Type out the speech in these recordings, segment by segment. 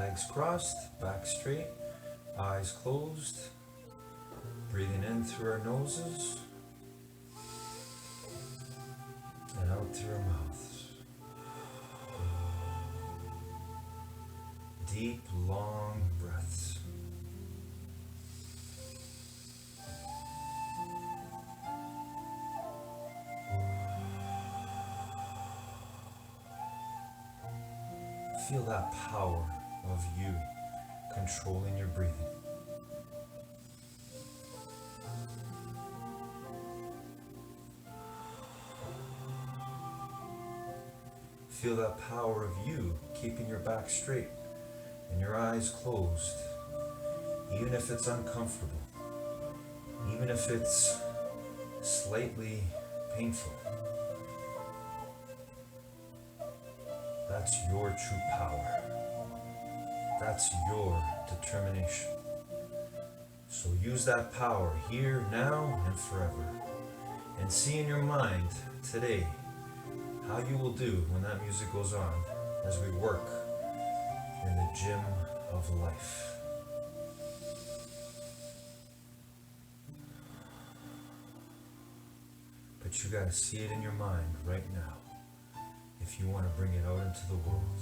Legs crossed, back straight, eyes closed. Breathing in through our noses and out through our mouths. Deep, long breaths. Feel that power of you controlling your breathing. Feel that power of you keeping your back straight and your eyes closed, even if it's uncomfortable, even if it's slightly painful. That's your true power. That's your determination. So use that power here, now, and forever. And see in your mind today how you will do when that music goes on as we work in the gym of life. But you gotta see it in your mind right now if you want to bring it out into the world.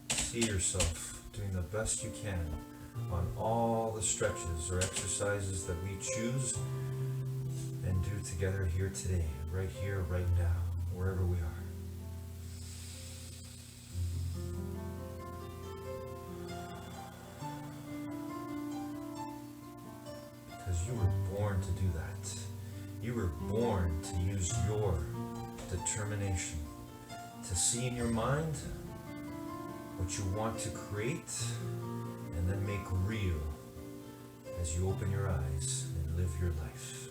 See yourself doing the best you can on all the stretches or exercises that we choose and do together here today, right here, right now, wherever we are. Because you were born to do that. You were born to use your determination to see in your mind what you want to create and then make real as you open your eyes and live your life.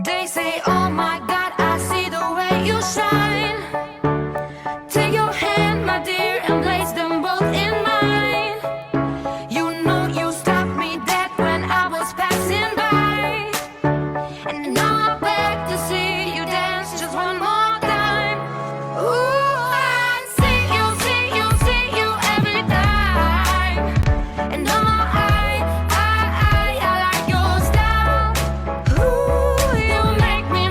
They say, oh my God, I see the way you shine. Take your hand, my dear, and place them both in mine. You know you stopped me dead when I was passing by. And now I beg to see you dance just one more time. Ooh, I see you every time. And oh, I like your style. Ooh, you make me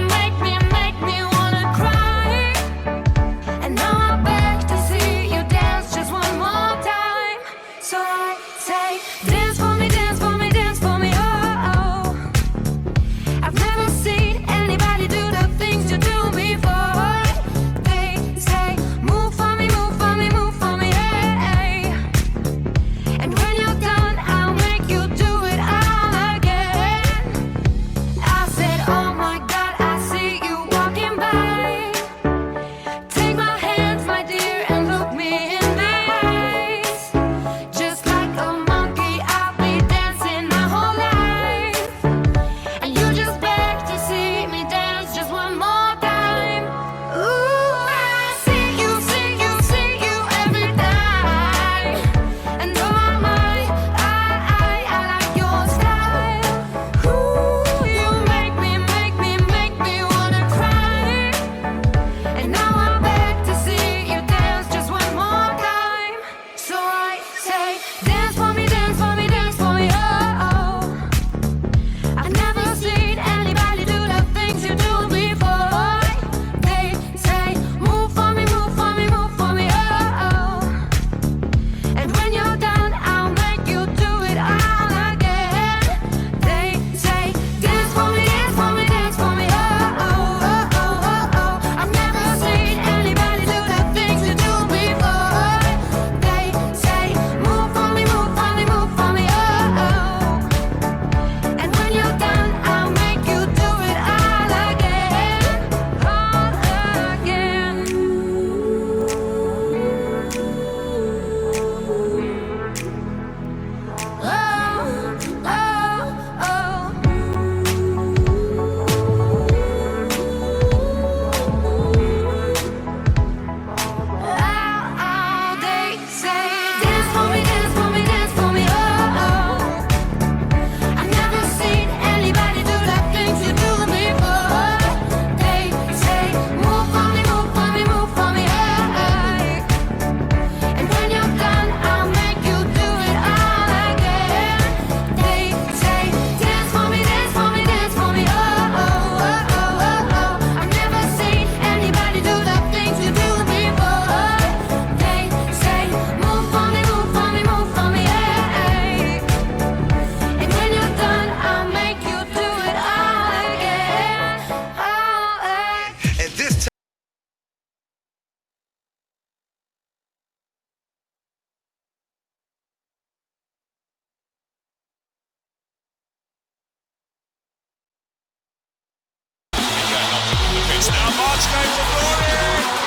Now Mark's going for glory.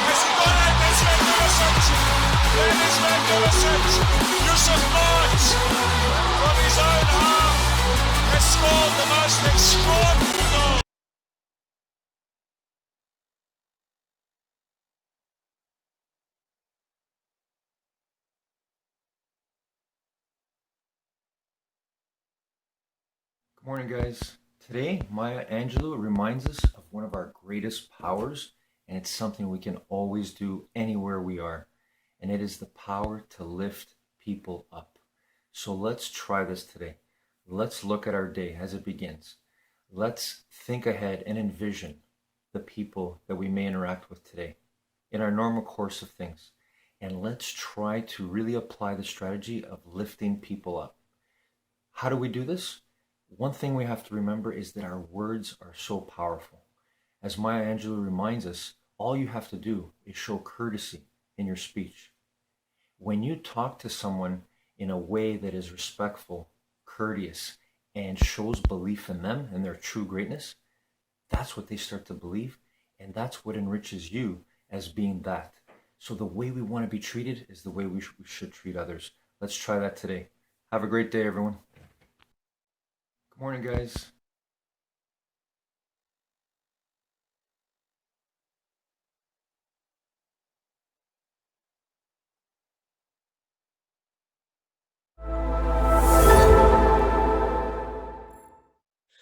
Has he got it? It's magnificent. It is magnificent. Yusuf Mart from his own half has scored the most extraordinary goal. Good morning, guys. Today, Maya Angelou reminds us of one of our greatest powers, and it's something we can always do anywhere we are, and it is the power to lift people up. So let's try this today. Let's look at our day as it begins. Let's think ahead and envision the people that we may interact with today in our normal course of things. And let's try to really apply the strategy of lifting people up. How do we do this? One thing we have to remember is that our words are so powerful. As Maya Angelou reminds us, all you have to do is show courtesy in your speech. When you talk to someone in a way that is respectful, courteous, and shows belief in them and their true greatness, that's what they start to believe, and that's what enriches you as being that. So the way we want to be treated is the way we should treat others. Let's try that today. Have a great day, everyone. Good morning, guys.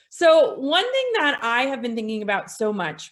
So one thing that I have been thinking about so much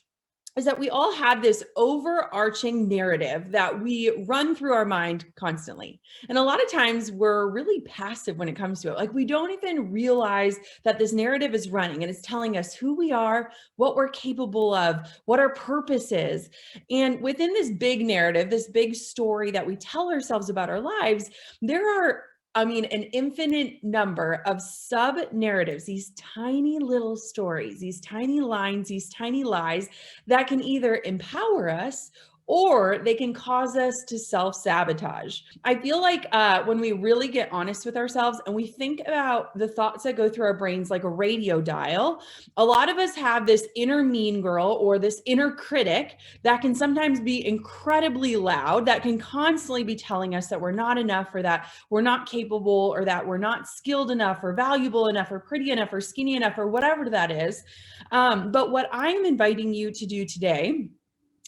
is that we all have this overarching narrative that we run through our mind constantly. And a lot of times we're really passive when it comes to it. Like we don't even realize that this narrative is running and it's telling us who we are, what we're capable of, what our purpose is. And within this big narrative, this big story that we tell ourselves about our lives, there are an infinite number of sub narratives, these tiny little stories, these tiny lines, these tiny lies that can either empower us or they can cause us to self-sabotage. I feel like when we really get honest with ourselves and we think about the thoughts that go through our brains like a radio dial, a lot of us have this inner mean girl or this inner critic that can sometimes be incredibly loud, that can constantly be telling us that we're not enough or that we're not capable or that we're not skilled enough or valuable enough or pretty enough or skinny enough or whatever that is. But what I'm inviting you to do today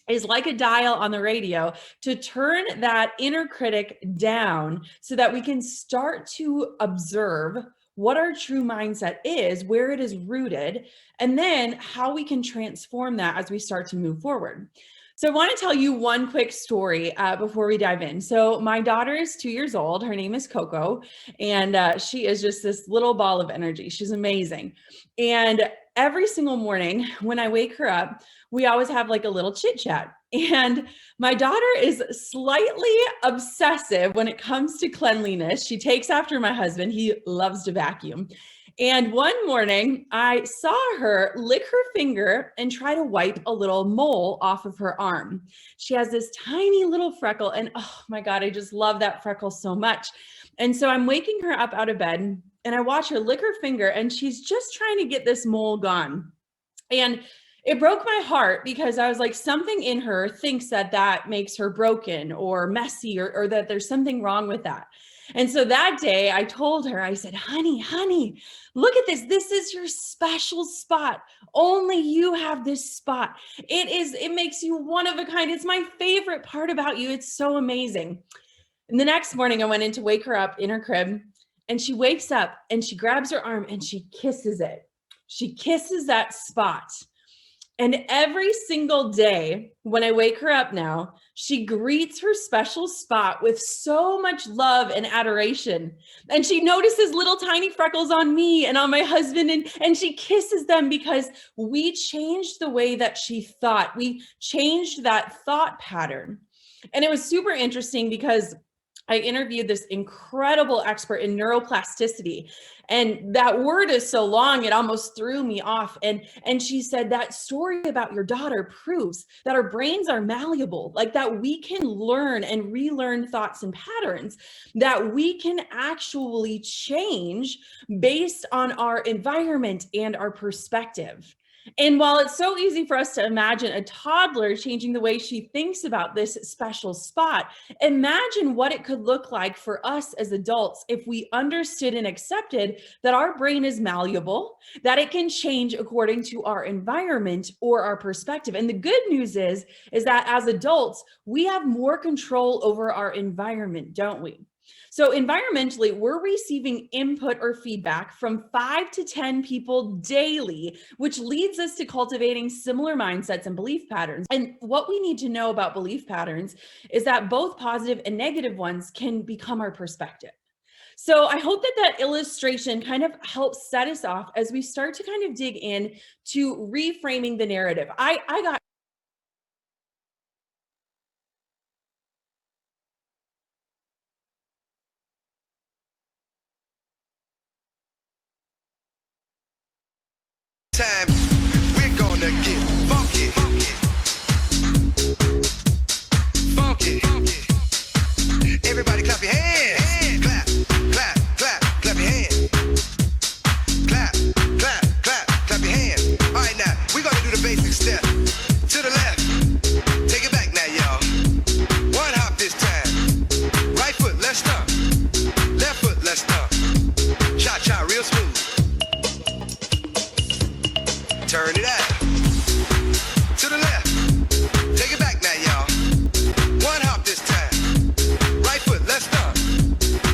is like a dial on the radio to turn that inner critic down so that we can start to observe what our true mindset is, where it is rooted, and then how we can transform that as we start to move forward. So I want to tell you one quick story before we dive in. So my daughter is 2 years old. Her name is Coco, and she is just this little ball of energy. She's amazing. And every single morning when I wake her up, we always have like a little chit chat. And my daughter is slightly obsessive when it comes to cleanliness. She takes after my husband. He loves to vacuum. And one morning I saw her lick her finger and try to wipe a little mole off of her arm. She has this tiny little freckle, and oh my God, I just love that freckle so much. And so I'm waking her up out of bed and I watch her lick her finger and she's just trying to get this mole gone. And it broke my heart because I was like, something in her thinks that that makes her broken or messy or that there's something wrong with that. And so that day I told her, I said, honey, look at this. This is your special spot. Only you have this spot. It makes you one of a kind. It's my favorite part about you. It's so amazing. And the next morning I went in to wake her up in her crib and she wakes up and she grabs her arm and she kisses it. She kisses that spot. And every single day when I wake her up now, she greets her special spot with so much love and adoration. And she notices little tiny freckles on me and on my husband, and she kisses them because we changed the way that she thought. We changed that thought pattern. And it was super interesting because I interviewed this incredible expert in neuroplasticity. And that word is so long, it almost threw me off. And she said that story about your daughter proves that our brains are malleable, like that we can learn and relearn thoughts and patterns, that we can actually change based on our environment and our perspective. And while it's so easy for us to imagine a toddler changing the way she thinks about this special spot, imagine what it could look like for us as adults if we understood and accepted that our brain is malleable, that it can change according to our environment or our perspective. And the good news is that as adults, we have more control over our environment, don't we? So, environmentally, we're receiving input or feedback from 5 to 10 people daily, which leads us to cultivating similar mindsets and belief patterns. And what we need to know about belief patterns is that both positive and negative ones can become our perspective. So I hope that that illustration kind of helps set us off as we start to kind of dig in to reframing the narrative. I got Time we're gonna get funky, funky. Everybody clap your hands. Clap, clap, clap, clap your hands. Clap, clap, clap, clap your hands. All right, now we're gonna do the basic step. To the left, take it back now, y'all. One hop this time. Right foot, let's stomp. Left foot, let's stomp. Cha cha, real smooth. Turn it out. To the left. Take it back now, y'all. One hop this time. Right foot, let's stomp.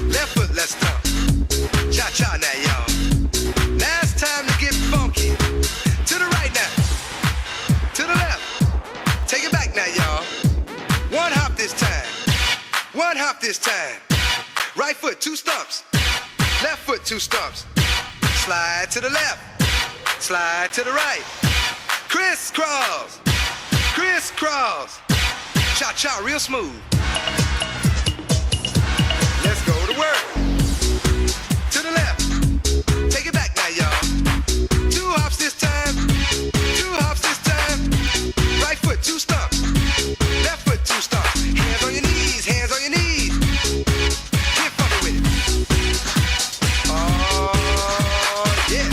Left foot, let's stomp. Cha-cha now, y'all. Now it's time to get funky. To the right now. To the left. Take it back now, y'all. One hop this time. One hop this time. Right foot, 2 stumps. Left foot, 2 stumps. Slide to the left. Slide to the right. Crisscross. Crisscross. Cha-cha, real smooth. Let's go to work. To the left. Take it back now, y'all. 2 hops this time. 2 hops this time. Right foot, 2 stumps. Left foot, 2 stumps. Hands on your knees. Hands on your knees. Get funky with it. Oh, yeah.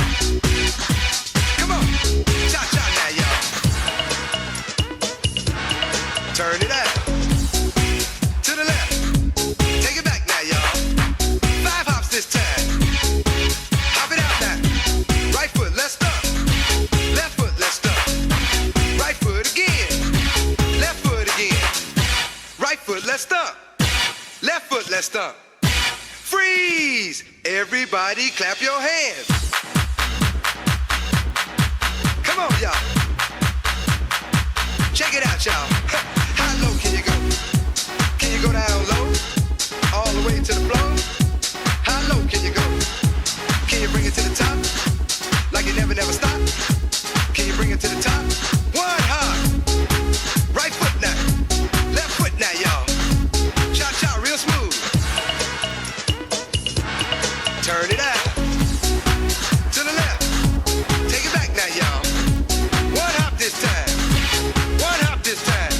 Come on. Cha-cha now, y'all. Turn it out. To the left. Take it back now, y'all. 5 hops this time. Hop it out now. Right foot, let's stomp. Left foot, let's stomp. Right foot again. Left foot again. Right foot, let's stomp. Left foot, let's stomp. Freeze! Everybody clap your hands. Come on, y'all. Check it out, y'all. How low can you go? Can you go down low? All the way to the floor? How low can you go? Can you bring it to the top? Like you never, never stop? Can you bring it to the top? One hop. Right foot now. Left foot now, y'all. Cha-cha, real smooth. Turn it out. To the left. Take it back now, y'all. One hop this time. One hop this time.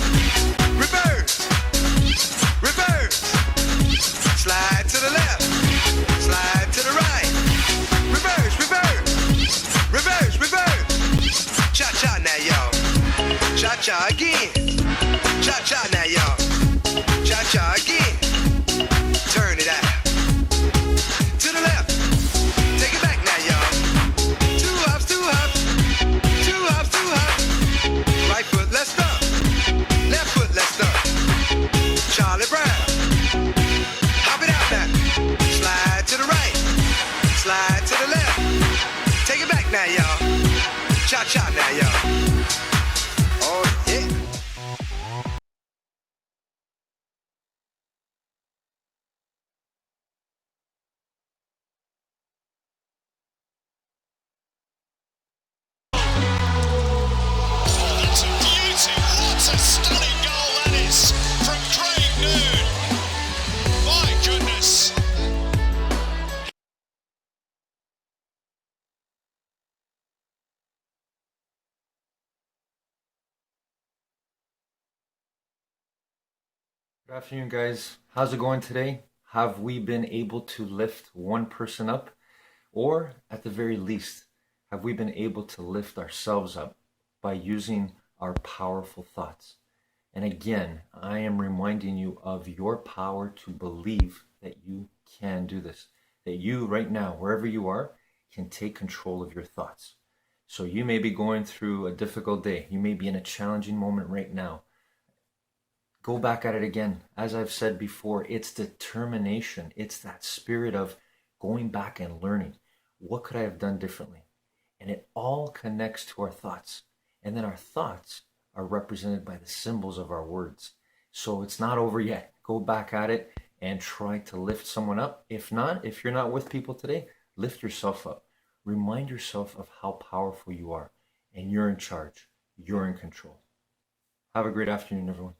Reverse. Reverse. Slide to the left. Slide to the right. Reverse, reverse. Reverse, reverse. Cha-cha now, y'all. Cha-cha again. Cha-cha now, y'all. Cha-cha again. Turn it out. To the left. Take it back now, y'all. 2 hops, 2 hops. 2 hops, 2 hops. Right foot, let's stomp. Left foot, let's stomp. Charlie Brown. Hop it out now. Slide to the right. Slide to the left. Take it back now, y'all. Cha-cha now, y'all. Oh, yeah. That's a beauty. What a stunning goal that is from Craig Noon. My goodness. Good afternoon, guys. How's it going today? Have we been able to lift one person up? Or, at the very least, Have we been able to lift ourselves up by using our powerful thoughts? And again, I am reminding you of your power to believe that you can do this, that you right now, wherever you are, can take control of your thoughts. So you may be going through a difficult day. You may be in a challenging moment right now. Go back at it again. As I've said before, it's determination. It's that spirit of going back and learning. What could I have done differently? And it all connects to our thoughts. And then our thoughts are represented by the symbols of our words. So it's not over yet. Go back at it and try to lift someone up. If not, if you're not with people today, lift yourself up. Remind yourself of how powerful you are. And you're in charge. You're in control. Have a great afternoon, everyone.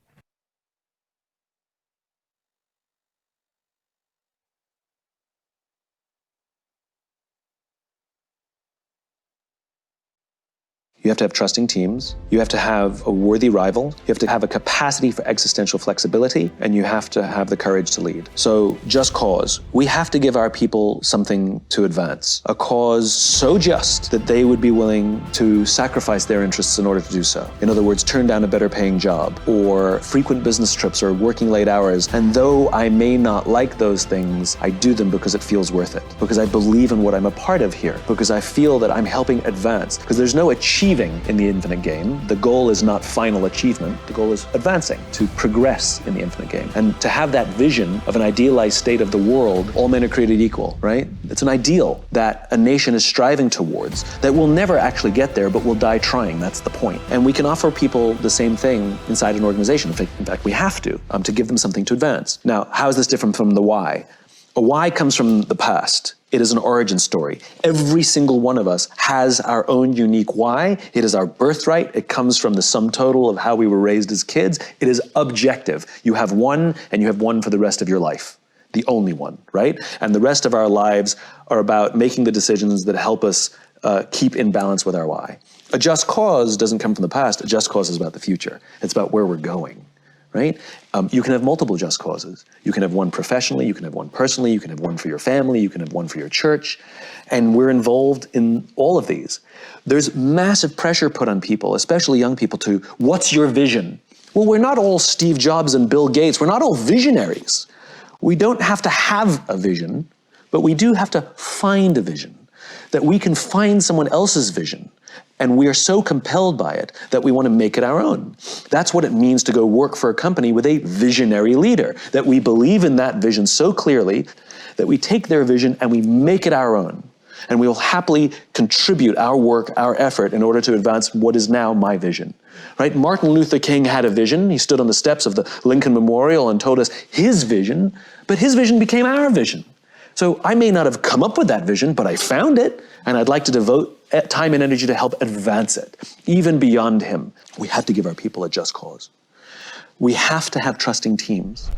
You have to have trusting teams. You have to have a worthy rival. You have to have a capacity for existential flexibility, and you have to have the courage to lead. So, just cause. We have to give our people something to advance. A cause so just that they would be willing to sacrifice their interests in order to do so. In other words, turn down a better paying job, or frequent business trips, or working late hours. And though I may not like those things, I do them because it feels worth it. Because I believe in what I'm a part of here. Because I feel that I'm helping advance. Because there's no achieving in the infinite game. The goal is not final achievement. The goal is advancing, to progress in the infinite game. And to have that vision of an idealized state of the world, all men are created equal, right? It's an ideal that a nation is striving towards that will never actually get there, but will die trying. That's the point. And we can offer people the same thing inside an organization. In fact, we have to give them something to advance. Now, how is this different from the why? A why comes from the past. It is an origin story. Every single one of us has our own unique why. It is our birthright. It comes from the sum total of how we were raised as kids. It is objective. You have one, and you have one for the rest of your life. The only one, right? And the rest of our lives are about making the decisions that help us keep in balance with our why. A just cause doesn't come from the past. A just cause is about the future. It's about where we're going. Right? You can have multiple just causes. You can have one professionally, you can have one personally, you can have one for your family, you can have one for your church. And we're involved in all of these. There's massive pressure put on people, especially young people, to, what's your vision? Well, we're not all Steve Jobs and Bill Gates. We're not all visionaries. We don't have to have a vision, but we do have to find a vision. That we can find someone else's vision. And we are so compelled by it that we want to make it our own. That's what it means to go work for a company with a visionary leader, that we believe in that vision so clearly that we take their vision and we make it our own. And we will happily contribute our work, our effort, in order to advance what is now my vision. Right? Martin Luther King had a vision. He stood on the steps of the Lincoln Memorial and told us his vision, but his vision became our vision. So I may not have come up with that vision, but I found it, and I'd like to devote time and energy to help advance it, even beyond him. We have to give our people a just cause. We have to have trusting teams.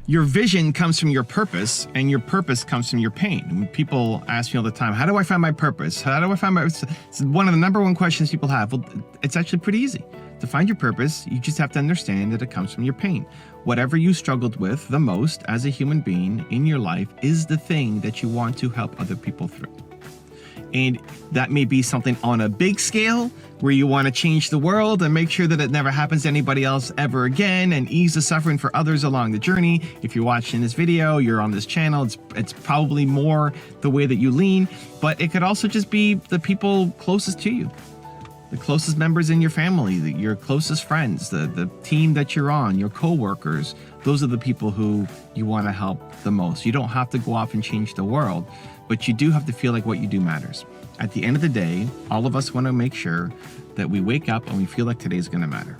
Your vision comes from your purpose, and your purpose comes from your pain. And people ask me all the time, how do I find my purpose? How do I find my... It's one of the number one questions people have. Well, it's actually pretty easy. To find your purpose, you just have to understand that it comes from your pain. Whatever you struggled with the most as a human being in your life is the thing that you want to help other people through. And that may be something on a big scale where you want to change the world and make sure that it never happens to anybody else ever again and ease the suffering for others along the journey. If you're watching this video, you're on this channel, it's probably more the way that you lean, but it could also just be the people closest to you. The closest members in your family, your closest friends, the team that you're on, your co-workers. Those are the people who you want to help the most. You don't have to go off and change the world, but you do have to feel like what you do matters. At the end of the day, all of us want to make sure that we wake up and we feel like today's going to matter.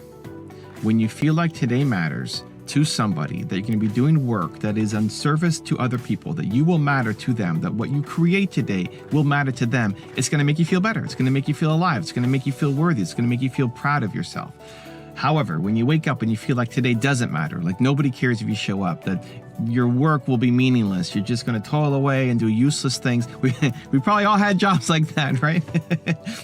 When you feel like today matters to somebody, that you're going to be doing work that is in service to other people, that you will matter to them, that what you create today will matter to them, it's going to make you feel better. It's going to make you feel alive. It's going to make you feel worthy. It's going to make you feel proud of yourself. However, when you wake up and you feel like today doesn't matter, like nobody cares if you show up, that your work will be meaningless, you're just going to toil away and do useless things. We probably all had jobs like that, right?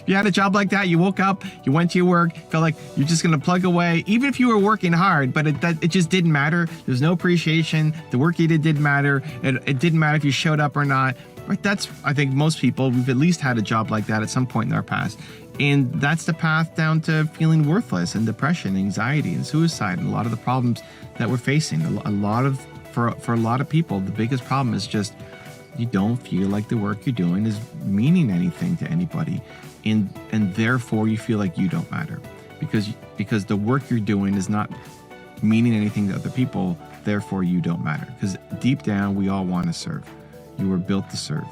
You had a job like that, you woke up, you went to your work, felt like you're just going to plug away, even if you were working hard, but it just didn't matter. There's no appreciation. The work you did didn't matter. It didn't matter if you showed up or not. Right? That's, I think most people, we've at least had a job like that at some point in our past. And that's the path down to feeling worthless and depression, anxiety, and suicide, and a lot of the problems that we're facing. For a lot of people, the biggest problem is just you don't feel like the work you're doing is meaning anything to anybody, and therefore you feel like you don't matter because the work you're doing is not meaning anything to other people. Therefore, you don't matter, because deep down we all want to serve. You were built to serve.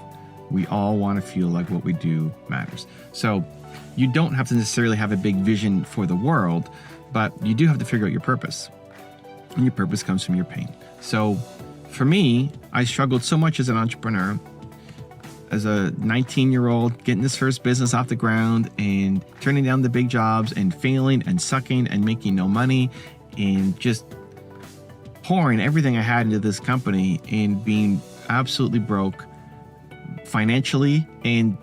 We all want to feel like what we do matters. So you don't have to necessarily have a big vision for the world, but you do have to figure out your purpose. And your purpose comes from your pain. So for me, I struggled so much as an entrepreneur, as a 19-year-old, getting this first business off the ground and turning down the big jobs and failing and sucking and making no money and just pouring everything I had into this company and being absolutely broke financially and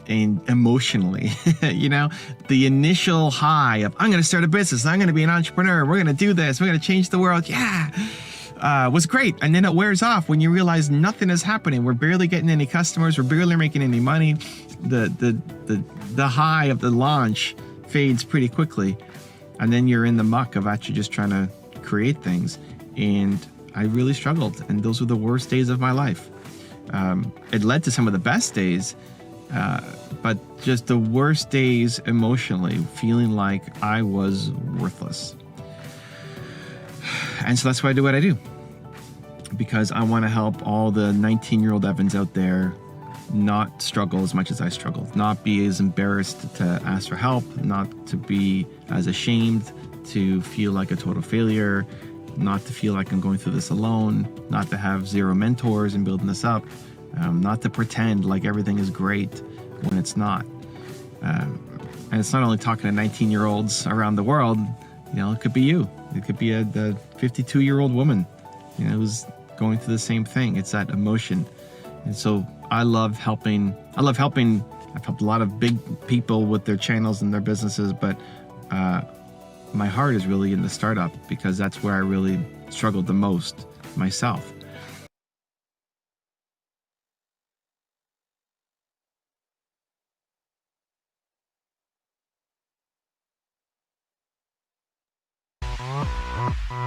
emotionally. You know, the initial high of I'm going to start a business, I'm going to be an entrepreneur, we're going to do this, we're going to change the world, was great. And then it wears off when you realize nothing is happening. We're barely getting any customers, we're barely making any money. The high of the launch fades pretty quickly, and then you're in the muck of actually just trying to create things. And I really struggled, and those were the worst days of my life. It led to some of the best days, but just the worst days emotionally, feeling like I was worthless. And so that's why I do what I do, because I want to help all the 19-year-old Evans out there not struggle as much as I struggled, not be as embarrassed to ask for help, not to be as ashamed to feel like a total failure, not to feel like I'm going through this alone, not to have zero mentors and building this up, not to pretend like everything is great when it's not. And it's not only talking to 19-year-olds around the world. You know, it could be you. It could be the 52-year-old woman, you know, who's going through the same thing. It's that emotion. And so I love helping. I've helped a lot of big people with their channels and their businesses, but my heart is really in the startup, because that's where I really struggled the most myself.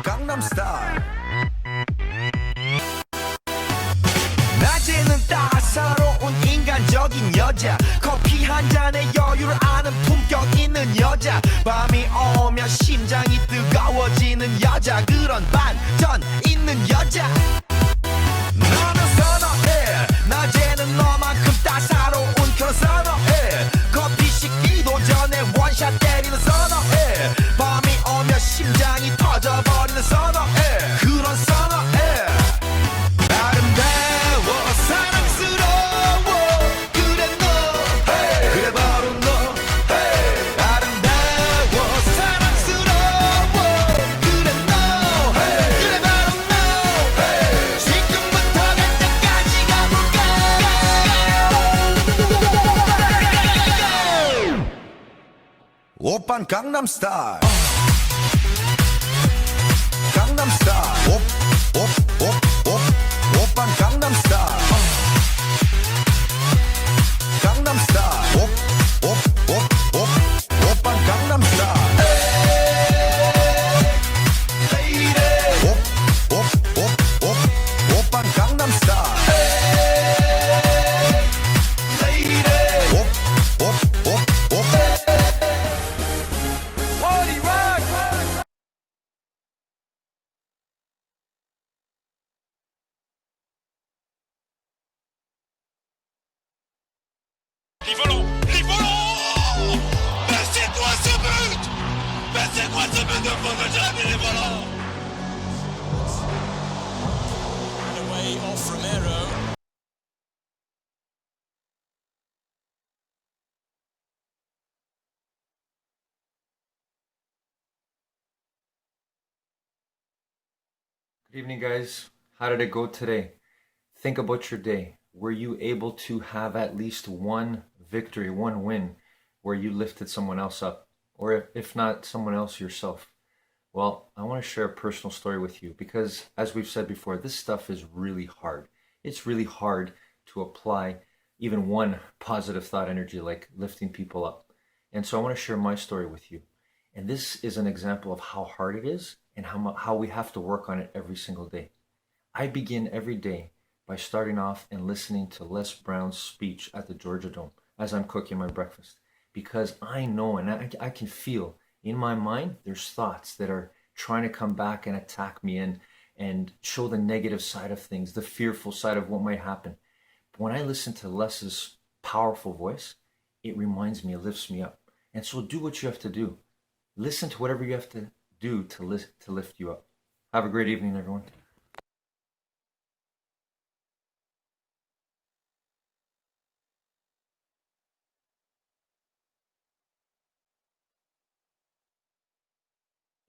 Gangnam Style. 낮에는 따사로운 인간적인 여자, 커피 한 잔에 여유를 아는 품격 있는 여자, 밤이 오면 심장이 뜨거워지는 여자, 그런 반전 있는 여자. 너는 선호해, 낮에는 너만큼 따사로운 그런 선호해, 커피 식기도 전에 원샷 때리는 선호해, 밤이 오면 심장이 터져버리는 선호해, 그런 선호해. 아름다워 사랑스러워 그래 너, 그래 바로 너. 아름다워 사랑스러워 그래 너, 그래 바로 너. 지금부터 갈 때까지 가볼까. 오빤 강남 스타일. 강남 스타일. 오빤 강남 스타일. 강남 스타일. 오빤 강남 스타일. Lady. 오빤 강남 스타일. Lady. Party rock. Les volants. Mais c'est quoi ce but? Mais c'est quoi ce but de fou que j'ai mis les volants? Away off Romero. Good evening, guys. How did it go today? Think about your day. Were you able to have at least one victory, one win, where you lifted someone else up? Or if not someone else, yourself? Well, I want to share a personal story with you, because as we've said before, this stuff is really hard. It's really hard to apply even one positive thought energy, like lifting people up. And so I want to share my story with you. And this is an example of how hard it is and how we have to work on it every single day. I begin every day by starting off and listening to Les Brown's speech at the Georgia Dome as I'm cooking my breakfast, because I know and I can feel in my mind there's thoughts that are trying to come back and attack me and show the negative side of things, the fearful side of what might happen. But when I listen to Les's powerful voice, it reminds me, it lifts me up. And so do what you have to do. Listen to whatever you have to do to lift you up. Have a great evening, everyone.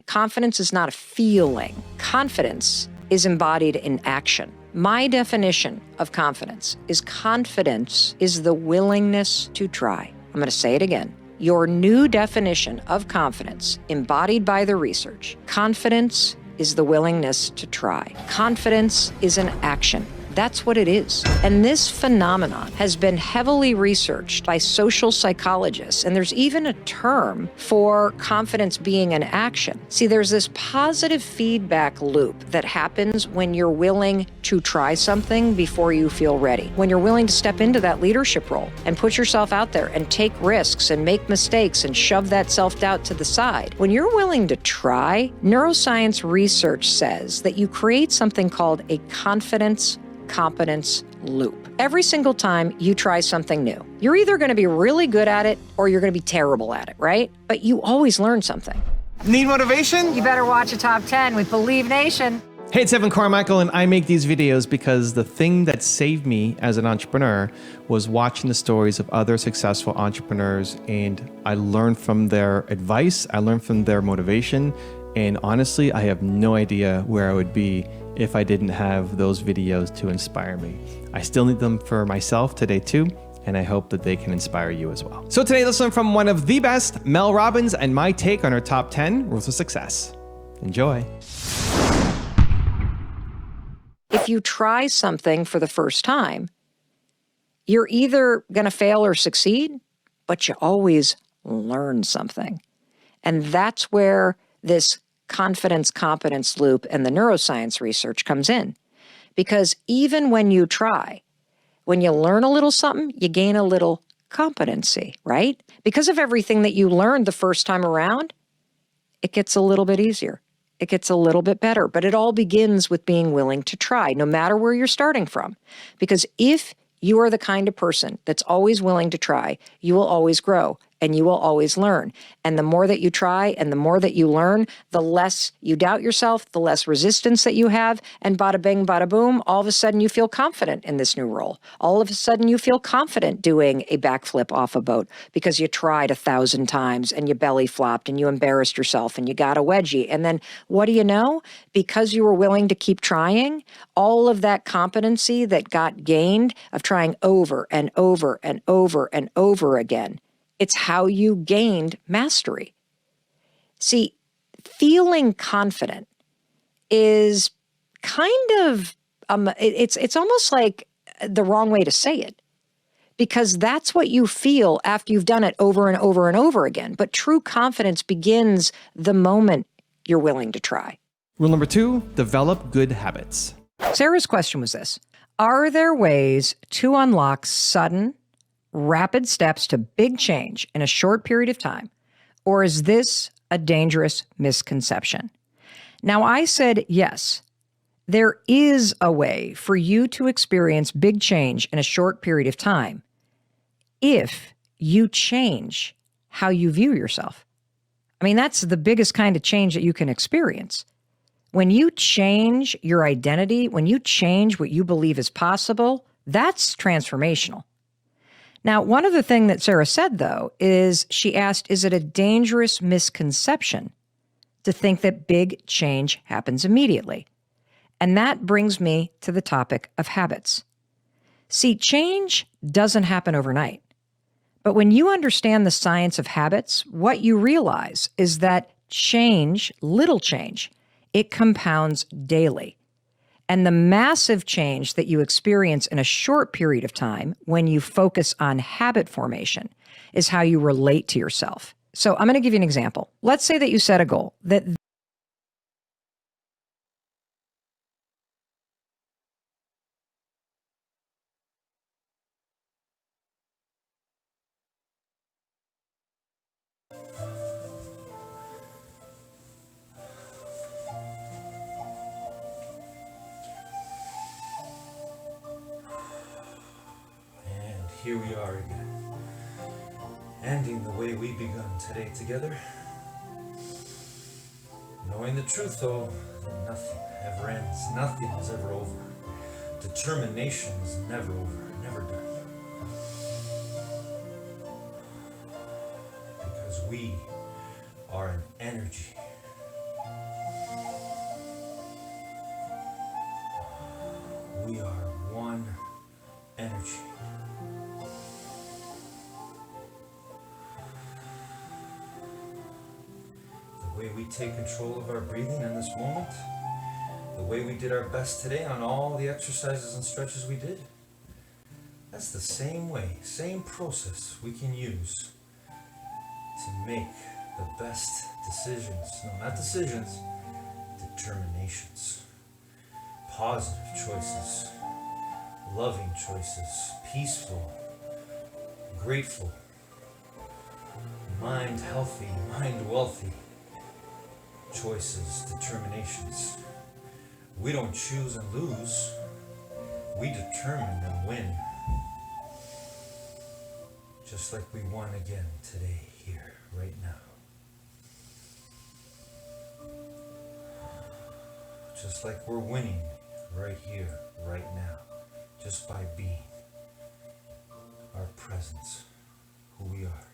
Confidence is not a feeling. Confidence is embodied in action. My definition of confidence is the willingness to try. I'm going to say it again. Your new definition of confidence, embodied by the research. Confidence is the willingness to try. Confidence is an action. That's what it is. And this phenomenon has been heavily researched by social psychologists, and there's even a term for confidence being an action. See, there's this positive feedback loop that happens when you're willing to try something before you feel ready. When you're willing to step into that leadership role and put yourself out there and take risks and make mistakes and shove that self-doubt to the side. When you're willing to try, neuroscience research says that you create something called a confidence competence loop. Every single time you try something new, you're either going to be really good at it or you're going to be terrible at it, right? But you always learn something. Need motivation? You better watch a Top 10 with Believe Nation. Hey, it's Evan Carmichael, and I make these videos because the thing that saved me as an entrepreneur was watching the stories of other successful entrepreneurs, and I learned from their advice, I learned from their motivation, and honestly, I have no idea where I would be if I didn't have those videos to inspire me. I still need them for myself today too, and I hope that they can inspire you as well. So today, let's learn from one of the best, Mel Robbins, and my take on her top 10 rules of success. Enjoy. If you try something for the first time, you're either going to fail or succeed, but you always learn something. And that's where this confidence competence loop and the neuroscience research comes in. Because even when you try, when you learn a little something, you gain a little competency, right? Because of everything that you learned the first time around, it gets a little bit easier. It gets a little bit better, but it all begins with being willing to try, no matter where you're starting from. Because if you are the kind of person that's always willing to try, you will always grow and you will always learn. And the more that you try and the more that you learn, the less you doubt yourself, the less resistance that you have, and bada bing, bada boom, all of a sudden you feel confident in this new role. All of a sudden you feel confident doing a backflip off a boat because you tried 1,000 times and you belly flopped and you embarrassed yourself and you got a wedgie. And then what do you know? Because you were willing to keep trying, all of that competency that got gained of trying over and over and over and over again, it's how you gained mastery. See, feeling confident is kind of, it's almost like the wrong way to say it, because that's what you feel after you've done it over and over and over again. But true confidence begins the moment you're willing to try. Rule number 2, develop good habits. Sarah's question was this: are there ways to unlock sudden, rapid steps to big change in a short period of time? Or is this a dangerous misconception? Now, I said yes. There is a way for you to experience big change in a short period of time if you change how you view yourself. I mean, that's the biggest kind of change that you can experience. When you change your identity, when you change what you believe is possible, that's transformational. Now, one of the things that Sarah said, though, is she asked, is it a dangerous misconception to think that big change happens immediately? And that brings me to the topic of habits. See, change doesn't happen overnight. But when you understand the science of habits, what you realize is that change, little change, it compounds daily. And the massive change that you experience in a short period of time when you focus on habit formation is how you relate to yourself. So I'm going to give you an example. Let's say that you set a goal that And here we are again, ending the way we begun today together. Knowing the truth, though, that nothing ever ends, nothing is ever over. Determination is never over, never done. Because we are an energy. We are one energy. The way we take control of our breathing in this moment, the way we did our best today on all the exercises and stretches we did, that's the same way, same process we can use to make the best decisions. No, not decisions, determinations. Positive choices, loving choices, peaceful, grateful, mind healthy, mind wealthy choices, determinations. We don't choose and lose, we determine and win. Just like we won again today, here, right now. Just like we're winning right here, right now, just by being our presence, who we are.